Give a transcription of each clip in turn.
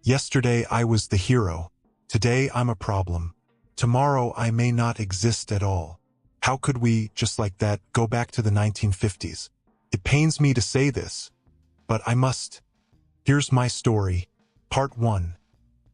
Yesterday I was the hero. Today I'm a problem. Tomorrow I may not exist at all. How could we, just like that, go back to the 1950s? It pains me to say this, but I must. Here's my story. Part 1.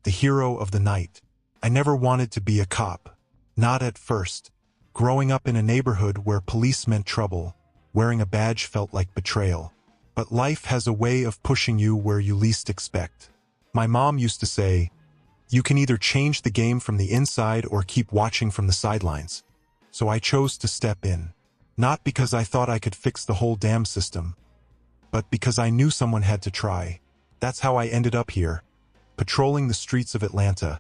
The hero of the night. I never wanted to be a cop. Not at first. Growing up in a neighborhood where police meant trouble, wearing a badge felt like betrayal. But life has a way of pushing you where you least expect. My mom used to say, "You can either change the game from the inside or keep watching from the sidelines." So I chose to step in. Not because I thought I could fix the whole damn system, but because I knew someone had to try. That's how I ended up here, patrolling the streets of Atlanta,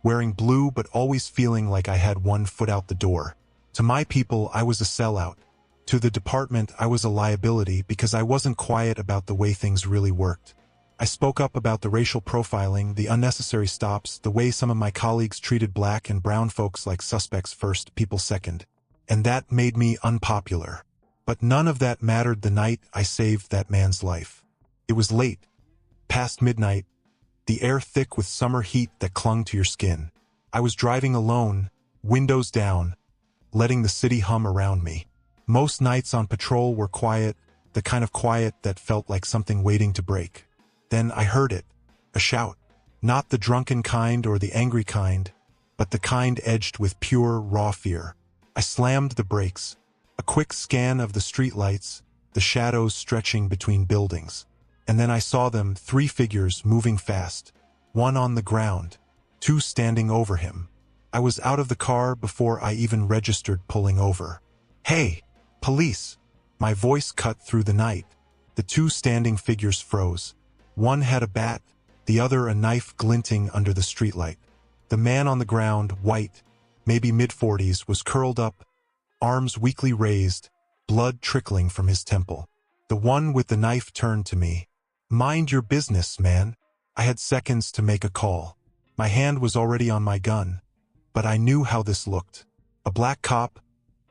wearing blue but always feeling like I had one foot out the door. To my people, I was a sellout. To the department, I was a liability because I wasn't quiet about the way things really worked. I spoke up about the racial profiling, the unnecessary stops, the way some of my colleagues treated black and brown folks like suspects first, people second. And that made me unpopular. But none of that mattered the night I saved that man's life. It was late, past midnight, the air thick with summer heat that clung to your skin. I was driving alone, windows down, letting the city hum around me. Most nights on patrol were quiet, the kind of quiet that felt like something waiting to break. Then I heard it, a shout. Not the drunken kind or the angry kind, but the kind edged with pure, raw fear. I slammed the brakes. A quick scan of the streetlights, the shadows stretching between buildings. And then I saw them, 3 figures moving fast. 1 on the ground, 2 standing over him. I was out of the car before I even registered pulling over. "Hey, police!" My voice cut through the night. The 2 standing figures froze. One had a bat, the other a knife glinting under the streetlight. The man on the ground, white, maybe mid-40s, was curled up, arms weakly raised, blood trickling from his temple. The one with the knife turned to me. "Mind your business, man." I had seconds to make a call. My hand was already on my gun, but I knew how this looked. A black cop,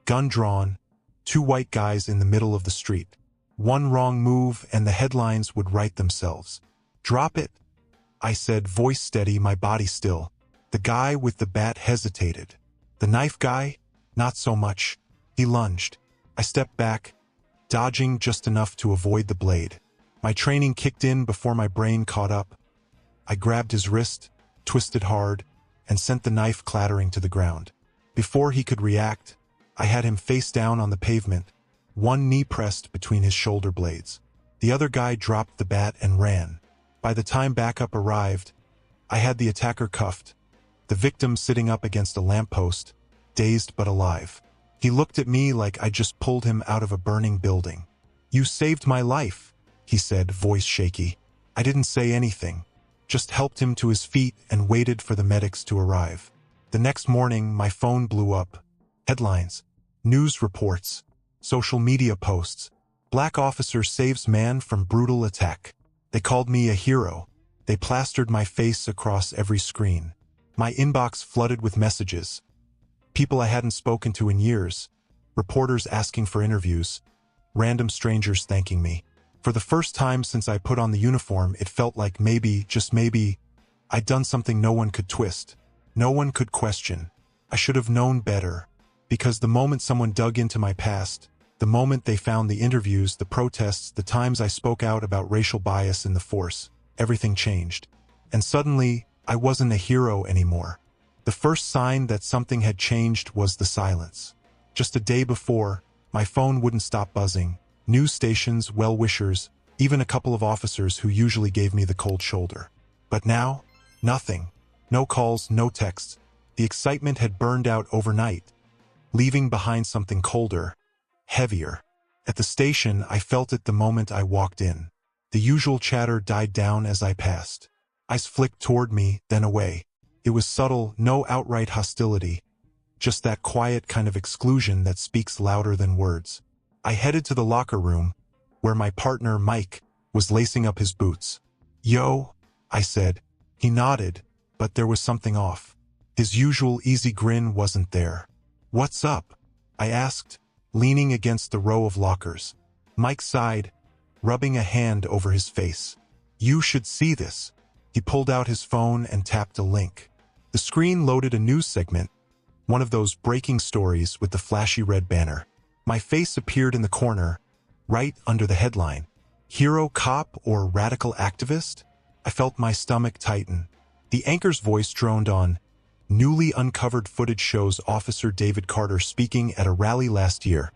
gun drawn, 2 white guys in the middle of the street. One wrong move and the headlines would write themselves. "Drop it," I said, voice steady, my body still. The guy with the bat hesitated. The knife guy, not so much. He lunged. I stepped back, dodging just enough to avoid the blade. My training kicked in before my brain caught up. I grabbed his wrist, twisted hard, and sent the knife clattering to the ground. Before he could react, I had him face down on the pavement, one knee pressed between his shoulder blades. The other guy dropped the bat and ran. By the time backup arrived, I had the attacker cuffed, the victim sitting up against a lamppost, dazed but alive. He looked at me like I just pulled him out of a burning building. "You saved my life," he said, voice shaky. I didn't say anything, just helped him to his feet and waited for the medics to arrive. The next morning, my phone blew up. Headlines, news reports, social media posts. Black officer saves man from brutal attack. They called me a hero. They plastered my face across every screen. My inbox flooded with messages. People I hadn't spoken to in years. Reporters asking for interviews. Random strangers thanking me. For the first time since I put on the uniform, it felt like maybe, just maybe, I'd done something no one could twist. No one could question. I should have known better. Because the moment someone dug into my past, the moment they found the interviews, the protests, the times I spoke out about racial bias in the force, everything changed. And suddenly, I wasn't a hero anymore. The first sign that something had changed was the silence. Just a day before, my phone wouldn't stop buzzing. News stations, well-wishers, even a couple of officers who usually gave me the cold shoulder. But now, nothing. No calls, no texts. The excitement had burned out overnight, leaving behind something colder, heavier. At the station, I felt it the moment I walked in. The usual chatter died down as I passed. Eyes flicked toward me, then away. It was subtle, no outright hostility, just that quiet kind of exclusion that speaks louder than words. I headed to the locker room, where my partner, Mike, was lacing up his boots. "Yo," I said. He nodded, but there was something off. His usual easy grin wasn't there. "What's up?" I asked, leaning against the row of lockers. Mike sighed, rubbing a hand over his face. "You should see this." He pulled out his phone and tapped a link. The screen loaded a news segment, one of those breaking stories with the flashy red banner. My face appeared in the corner, right under the headline. Hero cop or radical activist? I felt my stomach tighten. The anchor's voice droned on. Newly uncovered footage shows Officer David Carter speaking at a rally last year,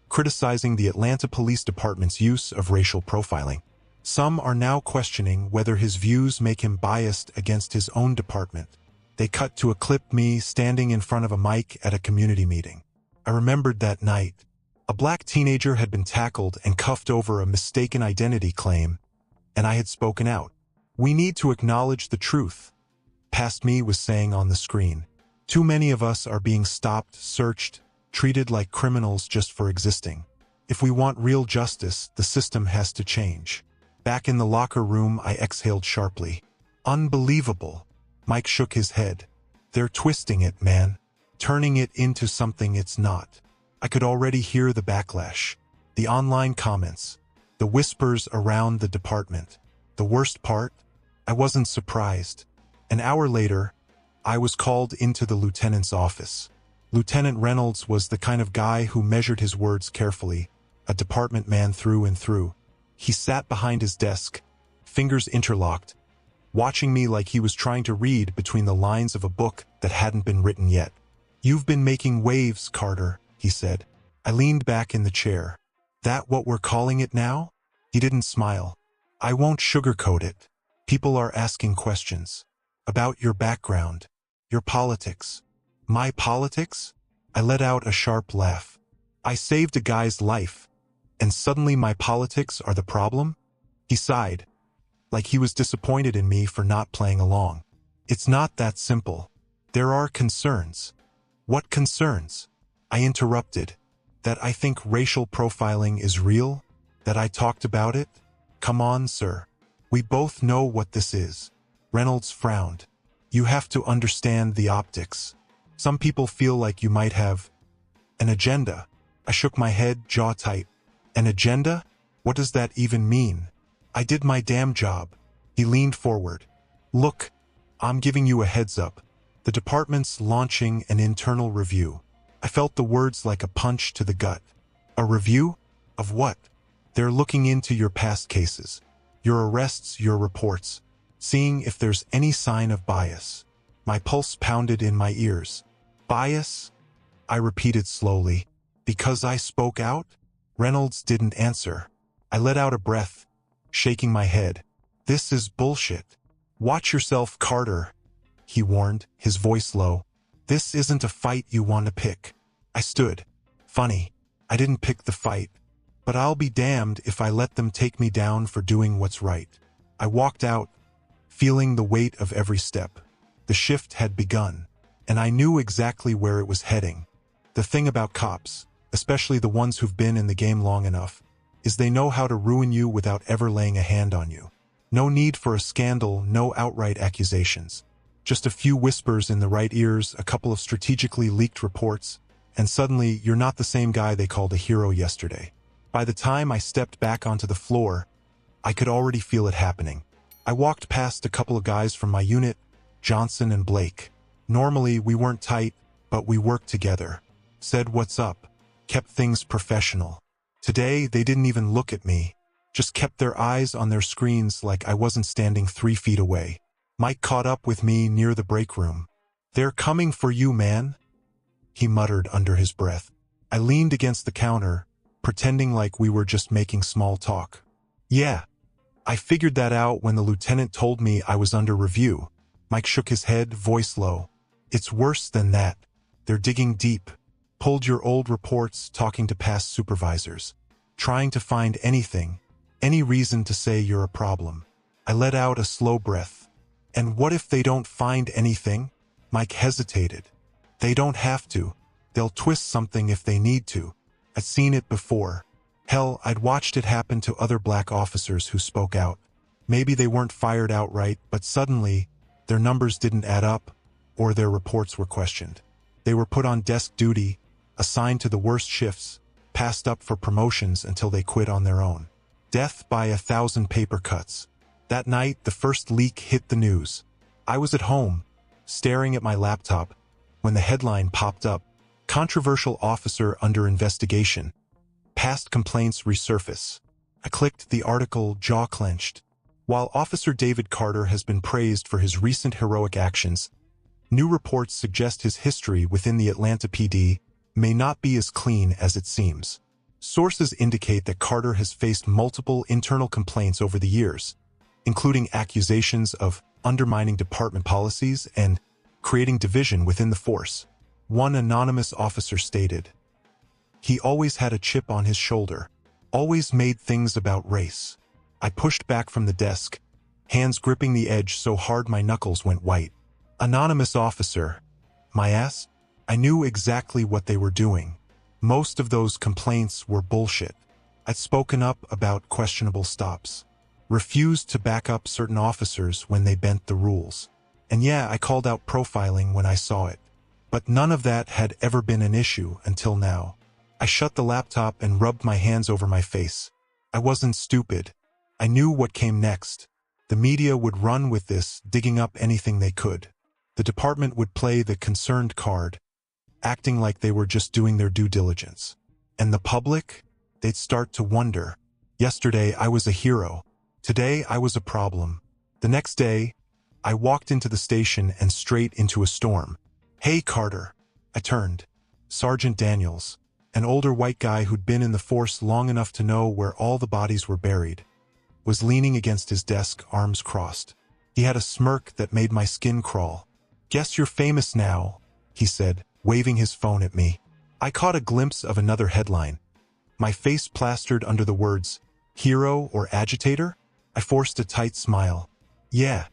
criticizing the Atlanta Police Department's use of racial profiling. Some are now questioning whether his views make him biased against his own department. They cut to a clip me standing in front of a mic at a community meeting. I remembered that night. A black teenager had been tackled and cuffed over a mistaken identity claim, and I had spoken out. We need to acknowledge the truth, past me was saying on the screen. Too many of us are being stopped, searched, treated like criminals just for existing. If we want real justice, the system has to change. Back in the locker room, I exhaled sharply. Unbelievable. Mike shook his head. They're twisting it, man. Turning it into something it's not. I could already hear the backlash. The online comments. The whispers around the department. The worst part? I wasn't surprised. An hour later, I was called into the lieutenant's office. Lieutenant Reynolds was the kind of guy who measured his words carefully, a department man through and through. He sat behind his desk, fingers interlocked, watching me like he was trying to read between the lines of a book that hadn't been written yet. "You've been making waves, Carter," he said. I leaned back in the chair. "That what we're calling it now?" He didn't smile. "I won't sugarcoat it. People are asking questions. About your background, your politics." "My politics?" I let out a sharp laugh. "I saved a guy's life, and suddenly my politics are the problem?" He sighed, like he was disappointed in me for not playing along. "It's not that simple. There are concerns." "What concerns?" I interrupted. "That I think racial profiling is real? That I talked about it? Come on, sir. We both know what this is." Reynolds frowned. "You have to understand the optics. Some people feel like you might have an agenda." I shook my head, jaw tight. "An agenda? What does that even mean?" "I did my damn job." He leaned forward. "Look, I'm giving you a heads up. The department's launching an internal review." I felt the words like a punch to the gut. "A review? Of what?" "They're looking into your past cases, your arrests, your reports, seeing if there's any sign of bias." My pulse pounded in my ears. "Bias?" I repeated slowly. "Because I spoke out?" Reynolds didn't answer. I let out a breath, shaking my head. "This is bullshit." "Watch yourself, Carter," he warned, his voice low. "This isn't a fight you want to pick." I stood. Funny, I didn't pick the fight, but I'll be damned if I let them take me down for doing what's right. I walked out, feeling the weight of every step. The shift had begun, and I knew exactly where it was heading. The thing about cops, especially the ones who've been in the game long enough, is they know how to ruin you without ever laying a hand on you. No need for a scandal, no outright accusations. Just a few whispers in the right ears, a couple of strategically leaked reports, and suddenly you're not the same guy they called a hero yesterday. By the time I stepped back onto the floor, I could already feel it happening. I walked past a couple of guys from my unit, Johnson and Blake. Normally we weren't tight, but we worked together. Said what's up, kept things professional. Today they didn't even look at me, just kept their eyes on their screens like I wasn't standing 3 feet away. Mike caught up with me near the break room. "They're coming for you, man," he muttered under his breath. I leaned against the counter, pretending like we were just making small talk. "Yeah, I figured that out when the lieutenant told me I was under review." Mike shook his head, voice low. "It's worse than that. They're digging deep. Pulled your old reports, talking to past supervisors. Trying to find anything, any reason to say you're a problem." I let out a slow breath. "And what if they don't find anything?" Mike hesitated. "They don't have to. They'll twist something if they need to. I'd seen it before. Hell, I'd watched it happen to other black officers who spoke out. Maybe they weren't fired outright, but suddenly, their numbers didn't add up, or their reports were questioned. They were put on desk duty, assigned to the worst shifts, passed up for promotions until they quit on their own. Death by 1,000 paper cuts. That night, the first leak hit the news. I was at home, staring at my laptop, when the headline popped up. Controversial officer under investigation. Past complaints resurface. I clicked the article, jaw clenched. While Officer David Carter has been praised for his recent heroic actions, new reports suggest his history within the Atlanta PD may not be as clean as it seems. Sources indicate that Carter has faced multiple internal complaints over the years, including accusations of undermining department policies and creating division within the force. One anonymous officer stated, "He always had a chip on his shoulder, always made things about race." I pushed back from the desk, hands gripping the edge so hard my knuckles went white. Anonymous officer, my ass? I knew exactly what they were doing. Most of those complaints were bullshit. I'd spoken up about questionable stops, refused to back up certain officers when they bent the rules. And yeah, I called out profiling when I saw it. But none of that had ever been an issue until now. I shut the laptop and rubbed my hands over my face. I wasn't stupid. I knew what came next. The media would run with this, digging up anything they could. The department would play the concerned card, acting like they were just doing their due diligence. And the public? They'd start to wonder. Yesterday, I was a hero. Today, I was a problem. The next day, I walked into the station and straight into a storm. "Hey, Carter." I turned. Sergeant Daniels, an older white guy who'd been in the force long enough to know where all the bodies were buried, was leaning against his desk, arms crossed. He had a smirk that made my skin crawl. "Guess you're famous now," he said, waving his phone at me. I caught a glimpse of another headline. My face plastered under the words, "Hero or agitator?" I forced a tight smile. "Yeah,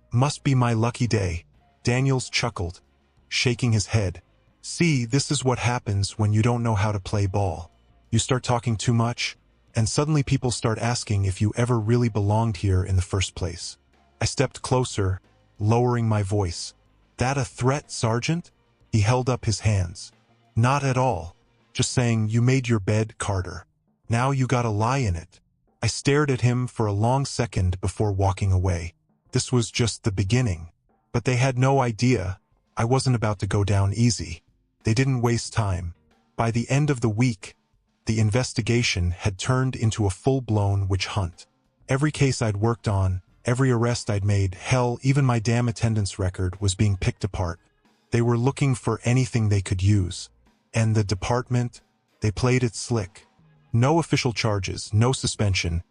must be my lucky day." Daniels chuckled, shaking his head. "See, this is what happens when you don't know how to play ball. You start talking too much, and suddenly people start asking if you ever really belonged here in the first place." I stepped closer, lowering my voice. "That a threat, Sergeant?" He held up his hands. "Not at all. Just saying you made your bed, Carter. Now you gotta lie in it." I stared at him for a long second before walking away. This was just the beginning. But they had no idea I wasn't about to go down easy. They didn't waste time. By the end of the week, the investigation had turned into a full-blown witch hunt. Every case I'd worked on, every arrest I'd made, hell, even my damn attendance record was being picked apart. They were looking for anything they could use. And the department, they played it slick. No official charges, no suspension,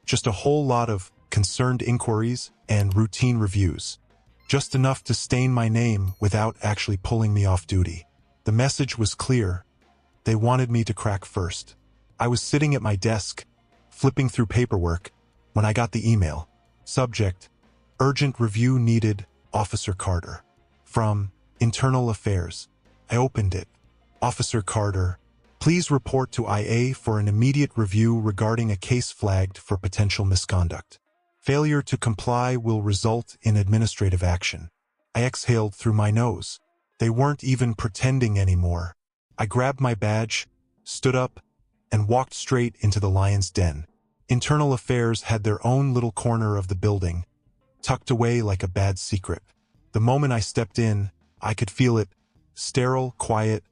just a whole lot of concerned inquiries and routine reviews. Just enough to stain my name without actually pulling me off duty. The message was clear. They wanted me to crack first. I was sitting at my desk, flipping through paperwork, when I got the email. Subject: Urgent review needed, Officer Carter. From Internal Affairs. I opened it. "Officer Carter, please report to IA for an immediate review regarding a case flagged for potential misconduct. Failure to comply will result in administrative action." I exhaled through my nose. They weren't even pretending anymore. I grabbed my badge, stood up, and walked straight into the lion's den. Internal Affairs had their own little corner of the building, tucked away like a bad secret. The moment I stepped in, I could feel it. Sterile, quiet,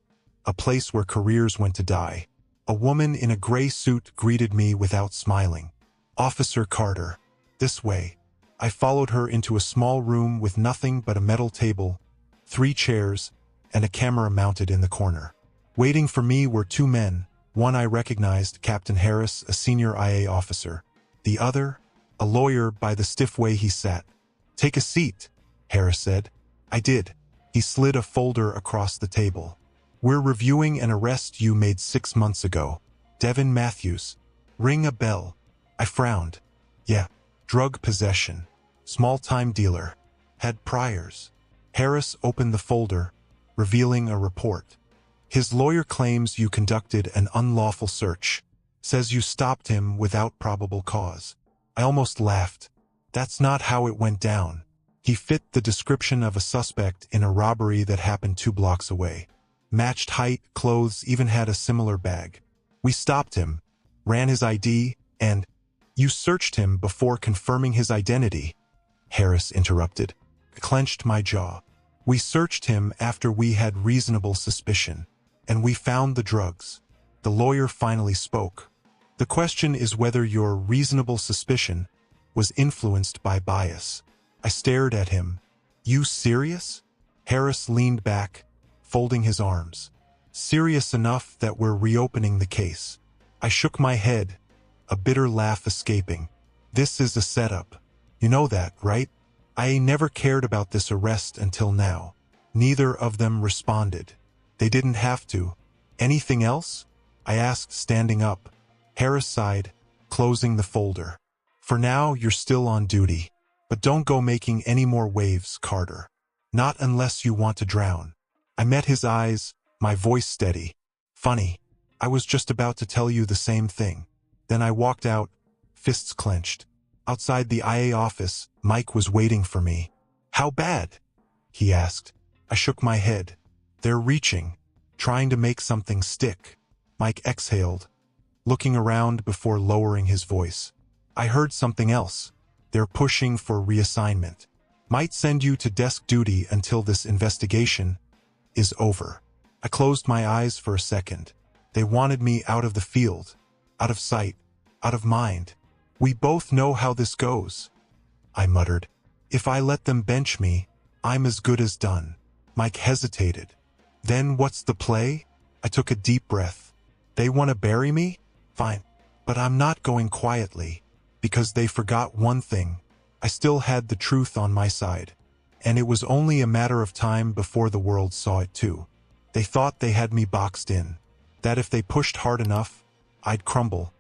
a place where careers went to die. A woman in a gray suit greeted me without smiling. "Officer Carter, this way." I followed her into a small room with nothing but a metal table, 3 chairs, and a camera mounted in the corner. Waiting for me were 2 men. One I recognized, Captain Harris, a senior IA officer. The other, a lawyer by the stiff way he sat. "Take a seat," Harris said. I did. He slid a folder across the table. "We're reviewing an arrest you made 6 months ago. Devin Matthews. Ring a bell." I frowned. "Yeah, drug possession. Small-time dealer. Had priors." Harris opened the folder, revealing a report. "His lawyer claims you conducted an unlawful search. Says you stopped him without probable cause." I almost laughed. That's not how it went down. He fit the description of a suspect in a robbery that happened 2 blocks away. Matched height, clothes, even had a similar bag. We stopped him, ran his ID, and, You searched him before confirming his identity, Harris interrupted. I clenched my jaw. We searched him after we had reasonable suspicion, and we found the drugs. The lawyer finally spoke. The question is whether your reasonable suspicion was influenced by bias. I stared at him. You serious? Harris leaned back, folding his arms. Serious enough that we're reopening the case. I shook my head, a bitter laugh escaping. This is a setup. You know that, right? I never cared about this arrest until now. Neither of them responded. They didn't have to. Anything else? I asked, standing up. Harris sighed, closing the folder. For now, you're still on duty. But don't go making any more waves, Carter. Not unless you want to drown. I met his eyes, my voice steady. Funny. I was just about to tell you the same thing. Then I walked out, fists clenched. Outside the IA office, Mike was waiting for me. How bad? He asked. I shook my head. They're reaching, trying to make something stick. Mike exhaled, looking around before lowering his voice. I heard something else. They're pushing for reassignment. Might send you to desk duty until this investigation is over. I closed my eyes for a second. They wanted me out of the field, out of sight, out of mind. We both know how this goes, I muttered. If I let them bench me, I'm as good as done. Mike hesitated. Then what's the play? I took a deep breath. They want to bury me? Fine. But I'm not going quietly, because they forgot one thing. I still had the truth on my side. And it was only a matter of time before the world saw it too. They thought they had me boxed in. That if they pushed hard enough, I'd crumble,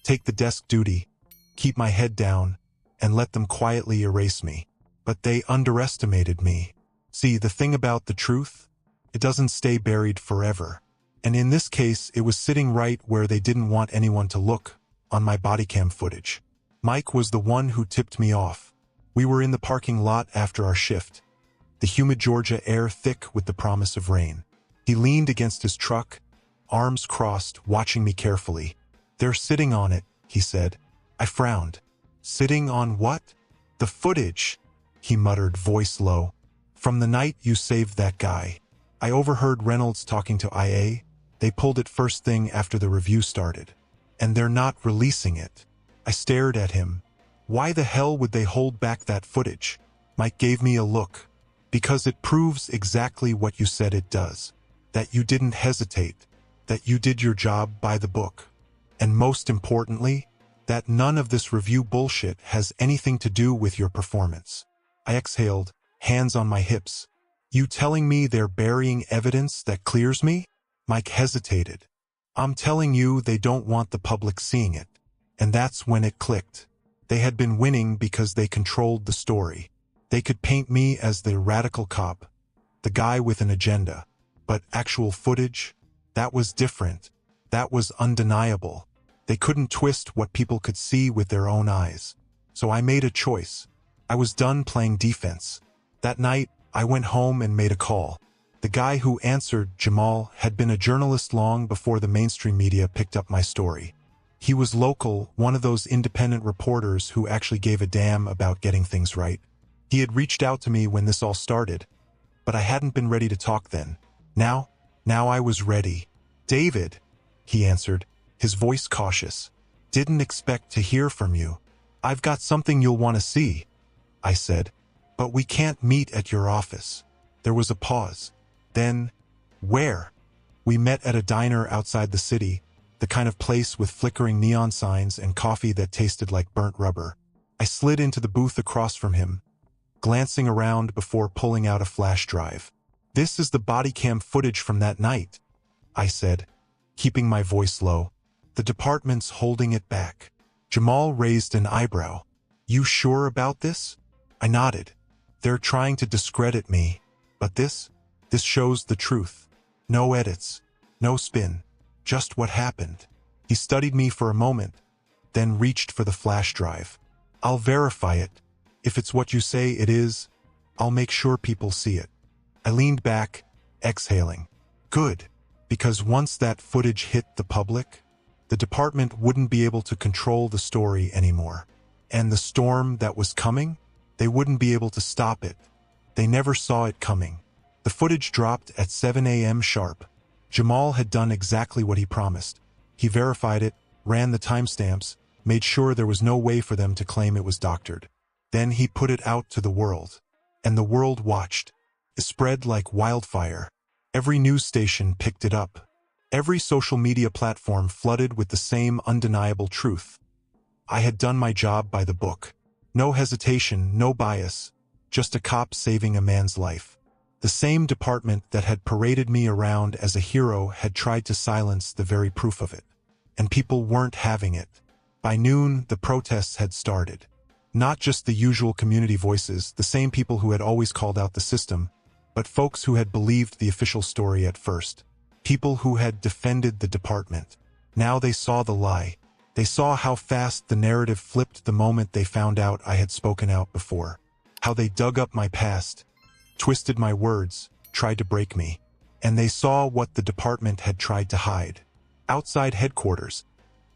take the desk duty, keep my head down, and let them quietly erase me. But they underestimated me. See, the thing about the truth, it doesn't stay buried forever. And in this case, it was sitting right where they didn't want anyone to look, on my body cam footage. Mike was the one who tipped me off. We were in the parking lot after our shift, the humid Georgia air thick with the promise of rain. He leaned against his truck, arms crossed, watching me carefully. They're sitting on it, he said. I frowned. Sitting on what? The footage, he muttered, voice low. From the night you saved that guy. I overheard Reynolds talking to IA. They pulled it first thing after the review started. And they're not releasing it. I stared at him. Why the hell would they hold back that footage? Mike gave me a look. Because it proves exactly what you said it does. That you didn't hesitate. That you did your job by the book. And most importantly, that none of this review bullshit has anything to do with your performance. I exhaled, hands on my hips. You telling me they're burying evidence that clears me? Mike hesitated. I'm telling you they don't want the public seeing it. And that's when it clicked. They had been winning because they controlled the story. They could paint me as the radical cop, the guy with an agenda. But actual footage? That was different. That was undeniable. They couldn't twist what people could see with their own eyes. So I made a choice. I was done playing defense. That night, I went home and made a call. The guy who answered, Jamal, had been a journalist long before the mainstream media picked up my story. He was local, one of those independent reporters who actually gave a damn about getting things right. He had reached out to me when this all started, but I hadn't been ready to talk then. Now I was ready. David, he answered, his voice cautious. Didn't expect to hear from you. I've got something you'll want to see, I said. But we can't meet at your office. There was a pause. Then, where? We met at a diner outside the city, the kind of place with flickering neon signs and coffee that tasted like burnt rubber. I slid into the booth across from him, glancing around before pulling out a flash drive. This is the body cam footage from that night, I said, keeping my voice low. The department's holding it back. Jamal raised an eyebrow. You sure about this? I nodded. They're trying to discredit me, but this shows the truth. No edits, no spin, just what happened. He studied me for a moment, then reached for the flash drive. I'll verify it. If it's what you say it is, I'll make sure people see it. I leaned back, exhaling. Good, because once that footage hit the public, The department wouldn't be able to control the story anymore. And the storm that was coming? They wouldn't be able to stop it. They never saw it coming. The footage dropped at 7 a.m. sharp. Jamal had done exactly what he promised. He verified it, ran the timestamps, made sure there was no way for them to claim it was doctored. Then he put it out to the world. And the world watched. It spread like wildfire. Every news station picked it up. Every social media platform flooded with the same undeniable truth. I had done my job by the book. No hesitation, no bias, just a cop saving a man's life. The same department that had paraded me around as a hero had tried to silence the very proof of it. And people weren't having it. By noon, the protests had started. Not just the usual community voices, the same people who had always called out the system, but folks who had believed the official story at first. People who had defended the department. Now they saw the lie. They saw how fast the narrative flipped the moment they found out I had spoken out before. How they dug up my past, twisted my words, tried to break me. And they saw what the department had tried to hide. Outside headquarters,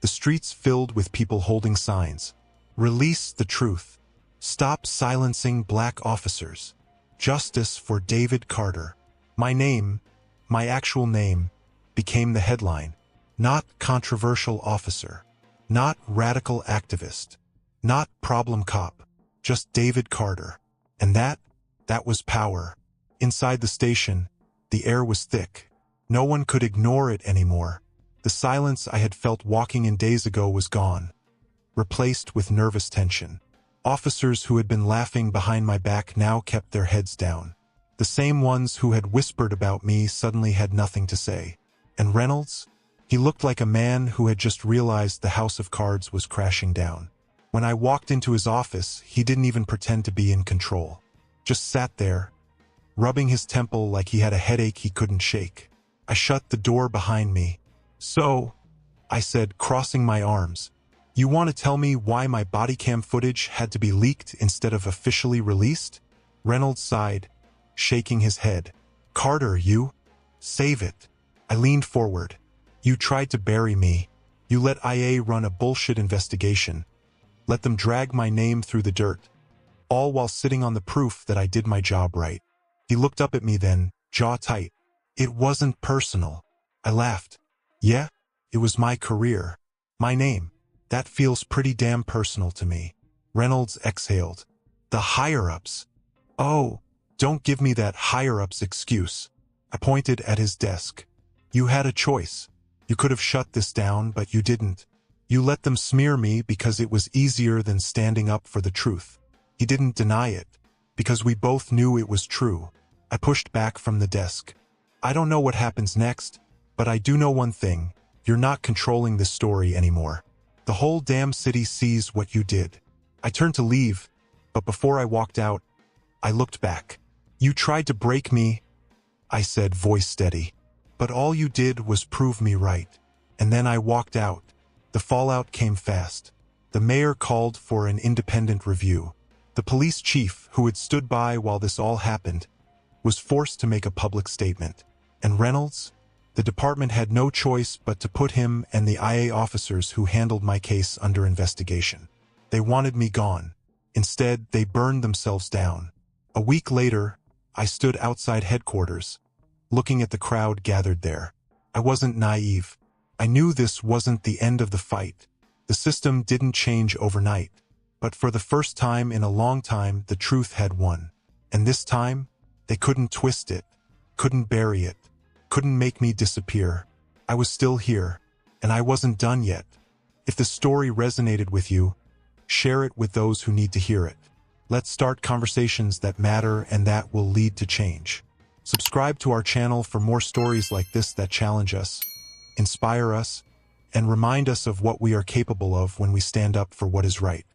the streets filled with people holding signs. Release the truth. Stop silencing black officers. Justice for David Carter. My name, my actual name, became the headline. Not controversial officer. Not radical activist. Not problem cop. Just David Carter. And that was power. Inside the station, the air was thick. No one could ignore it anymore. The silence I had felt walking in days ago was gone, replaced with nervous tension. Officers who had been laughing behind my back now kept their heads down. The same ones who had whispered about me suddenly had nothing to say. And Reynolds? He looked like a man who had just realized the house of cards was crashing down. When I walked into his office, he didn't even pretend to be in control. Just sat there, rubbing his temple like he had a headache he couldn't shake. I shut the door behind me. "So," I said, crossing my arms, "you want to tell me why my body cam footage had to be leaked instead of officially released?" Reynolds sighed, shaking his head. "Carter, you save it." I leaned forward. "You tried to bury me. You let IA run a bullshit investigation. Let them drag my name through the dirt. All while sitting on the proof that I did my job right." He looked up at me then, jaw tight. "It wasn't personal." I laughed. "Yeah, it was my career. My name. That feels pretty damn personal to me." Reynolds exhaled. "The higher-ups." "Oh, don't give me that higher-ups excuse." I pointed at his desk. "You had a choice. You could have shut this down, but you didn't. You let them smear me because it was easier than standing up for the truth." He didn't deny it, because we both knew it was true. I pushed back from the desk. "I don't know what happens next, but I do know one thing. You're not controlling this story anymore. The whole damn city sees what you did." I turned to leave, but before I walked out, I looked back. "You tried to break me," I said, voice steady. "But all you did was prove me right." And then I walked out. The fallout came fast. The mayor called for an independent review. The police chief, who had stood by while this all happened, was forced to make a public statement. And Reynolds? The department had no choice but to put him and the IA officers who handled my case under investigation. They wanted me gone. Instead, they burned themselves down. A week later, I stood outside headquarters, looking at the crowd gathered there. I wasn't naive. I knew this wasn't the end of the fight. The system didn't change overnight. But for the first time in a long time, the truth had won. And this time, they couldn't twist it, couldn't bury it, couldn't make me disappear. I was still here, and I wasn't done yet. If the story resonated with you, share it with those who need to hear it. Let's start conversations that matter and that will lead to change. Subscribe to our channel for more stories like this that challenge us, inspire us, and remind us of what we are capable of when we stand up for what is right.